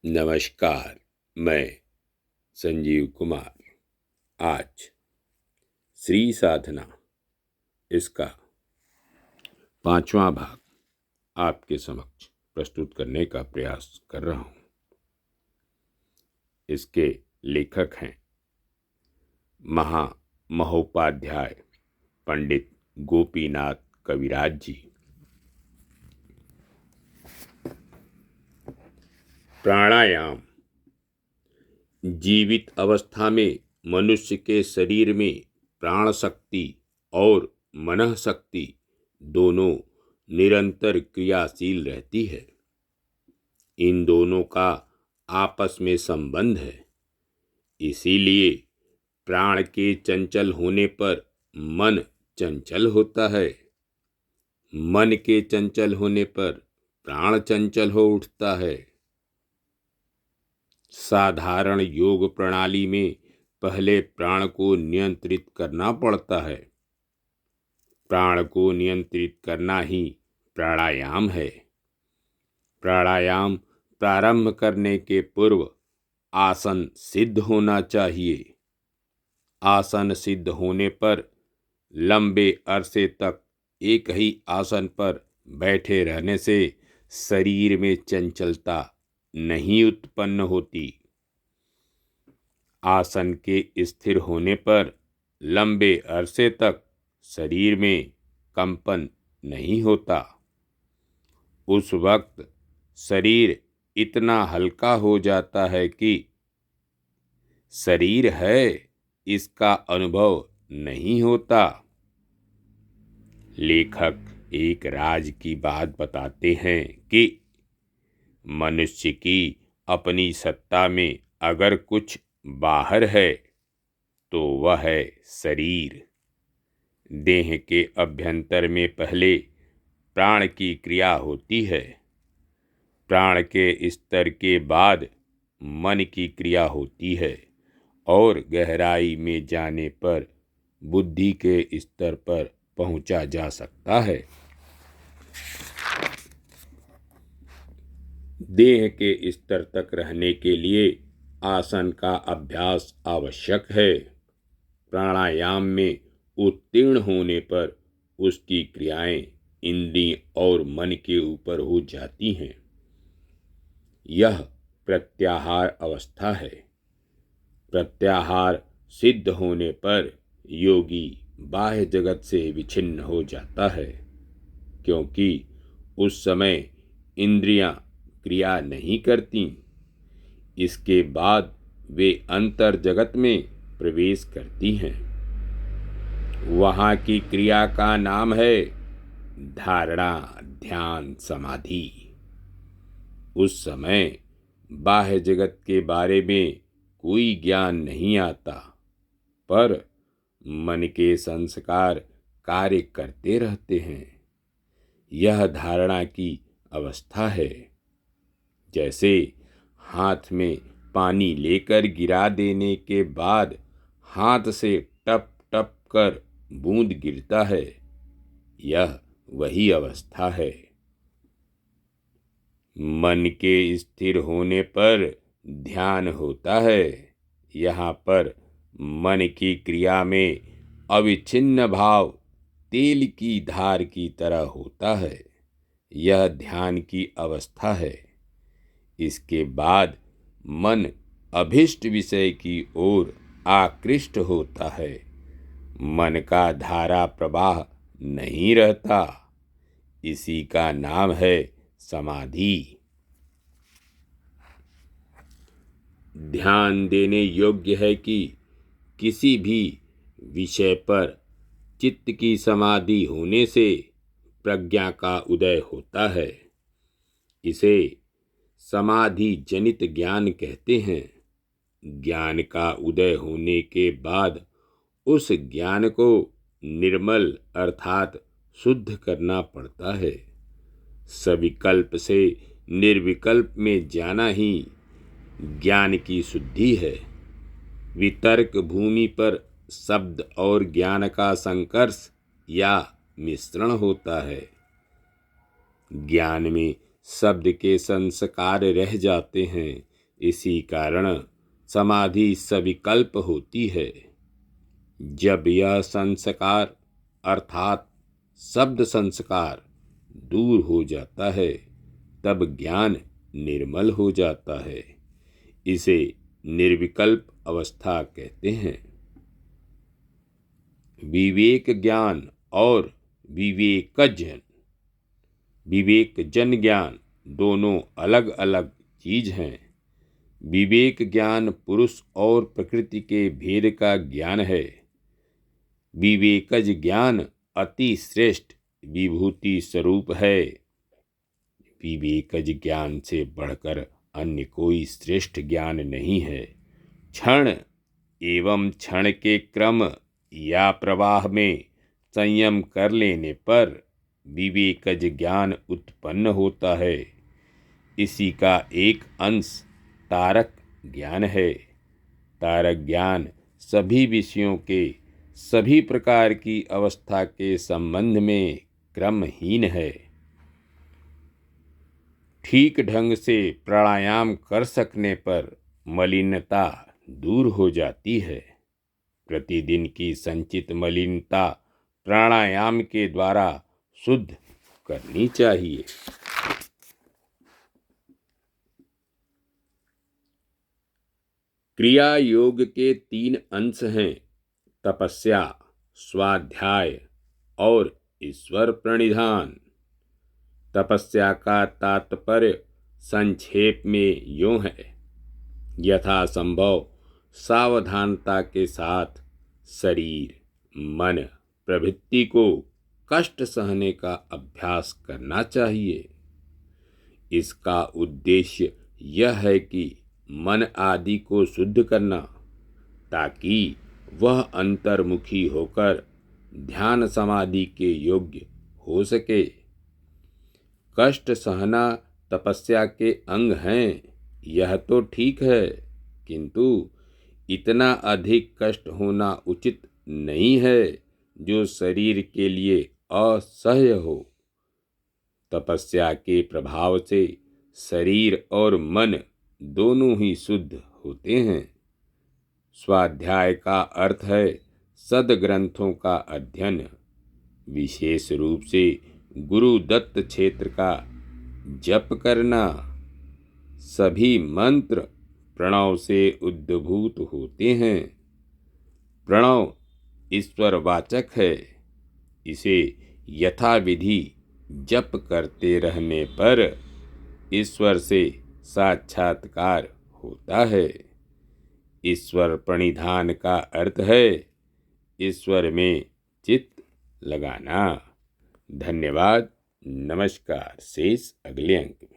नमस्कार। मैं संजीव कुमार आज श्री साधना इसका 5वां भाग आपके समक्ष प्रस्तुत करने का प्रयास कर रहा हूँ। इसके लेखक हैं महोपाध्याय पंडित गोपीनाथ कविराज जी। प्राणायाम जीवित अवस्था में मनुष्य के शरीर में प्राण शक्ति और मनः शक्ति दोनों निरंतर क्रियाशील रहती है। इन दोनों का आपस में संबंध है। इसीलिए प्राण के चंचल होने पर मन चंचल होता है, मन के चंचल होने पर प्राण चंचल हो उठता है। साधारण योग प्रणाली में पहले प्राण को नियंत्रित करना पड़ता है। प्राण को नियंत्रित करना ही प्राणायाम है। प्राणायाम प्रारंभ करने के पूर्व आसन सिद्ध होना चाहिए। आसन सिद्ध होने पर लंबे अरसे तक एक ही आसन पर बैठे रहने से शरीर में चंचलता नहीं उत्पन्न होती। आसन के स्थिर होने पर लंबे अरसे तक शरीर में कंपन नहीं होता। उस वक्त शरीर इतना हल्का हो जाता है कि शरीर है इसका अनुभव नहीं होता। लेखक एक राज की बात बताते हैं कि मनुष्य की अपनी सत्ता में अगर कुछ बाहर है तो वह है शरीर। देह के अभ्यंतर में पहले प्राण की क्रिया होती है। प्राण के स्तर के बाद मन की क्रिया होती है और गहराई में जाने पर बुद्धि के स्तर पर पहुंचा जा सकता है। देह के स्तर तक रहने के लिए आसन का अभ्यास आवश्यक है। प्राणायाम में उत्तीर्ण होने पर उसकी क्रियाएं इंद्रिय और मन के ऊपर हो जाती हैं। यह प्रत्याहार अवस्था है। प्रत्याहार सिद्ध होने पर योगी बाह्य जगत से विच्छिन्न हो जाता है, क्योंकि उस समय इंद्रियां क्रिया नहीं करती। इसके बाद वे अंतर जगत में प्रवेश करती हैं। वहाँ की क्रिया का नाम है धारणा, ध्यान, समाधि। उस समय बाह्य जगत के बारे में कोई ज्ञान नहीं आता, पर मन के संस्कार कार्य करते रहते हैं। यह धारणा की अवस्था है। जैसे हाथ में पानी लेकर गिरा देने के बाद हाथ से टप टप कर बूंद गिरता है, यह वही अवस्था है। मन के स्थिर होने पर ध्यान होता है। यहाँ पर मन की क्रिया में अविच्छिन्न भाव तेल की धार की तरह होता है। यह ध्यान की अवस्था है। इसके बाद मन अभिष्ट विषय की ओर आकृष्ट होता है। मन का धारा प्रवाह नहीं रहता। इसी का नाम है समाधि। ध्यान देने योग्य है कि किसी भी विषय पर चित्त की समाधि होने से प्रज्ञा का उदय होता है। इसे समाधि जनित ज्ञान कहते हैं। ज्ञान का उदय होने के बाद उस ज्ञान को निर्मल अर्थात शुद्ध करना पड़ता है। सविकल्प से निर्विकल्प में जाना ही ज्ञान की शुद्धि है। वितर्क भूमि पर शब्द और ज्ञान का संकर्ष या मिश्रण होता है। ज्ञान में शब्द के संस्कार रह जाते हैं, इसी कारण समाधि सविकल्प होती है। जब यह संस्कार अर्थात शब्द संस्कार दूर हो जाता है तब ज्ञान निर्मल हो जाता है। इसे निर्विकल्प अवस्था कहते हैं। विवेक ज्ञान और विवेकजन ज्ञान दोनों अलग अलग चीज हैं। विवेक ज्ञान पुरुष और प्रकृति के भेद का ज्ञान है। विवेकज ज्ञान अति श्रेष्ठ विभूति स्वरूप है। विवेकज ज्ञान से बढ़कर अन्य कोई श्रेष्ठ ज्ञान नहीं है। क्षण एवं क्षण के क्रम या प्रवाह में संयम कर लेने पर विवेकज ज्ञान उत्पन्न होता है। इसी का एक अंश तारक ज्ञान है। तारक ज्ञान सभी विषयों के सभी प्रकार की अवस्था के संबंध में क्रमहीन है। ठीक ढंग से प्राणायाम कर सकने पर मलिनता दूर हो जाती है। प्रतिदिन की संचित मलिनता प्राणायाम के द्वारा शुद्ध करनी चाहिए। क्रिया योग के 3 अंश हैं, तपस्या, स्वाध्याय और ईश्वर प्रणिधान। तपस्या का तात्पर्य संक्षेप में यूं है, यथासंभव सावधानता के साथ शरीर, मन, प्रवृत्ति को कष्ट सहने का अभ्यास करना चाहिए। इसका उद्देश्य यह है कि मन आदि को शुद्ध करना, ताकि वह अंतर्मुखी होकर ध्यान समाधि के योग्य हो सके। कष्ट सहना तपस्या के अंग हैं, यह तो ठीक है, किंतु इतना अधिक कष्ट होना उचित नहीं है जो शरीर के लिए असह्य हो। तपस्या के प्रभाव से शरीर और मन दोनों ही शुद्ध होते हैं। स्वाध्याय का अर्थ है सद्ग्रंथों का अध्ययन, विशेष रूप से गुरु दत्त क्षेत्र का जप करना। सभी मंत्र प्रणव से उद्भूत होते हैं। प्रणव ईश्वरवाचक है। इसे यथाविधि जप करते रहने पर ईश्वर से साक्षात्कार होता है। ईश्वर प्रणिधान का अर्थ है ईश्वर में चित्त लगाना। धन्यवाद। नमस्कार। शेष अगले अंक में।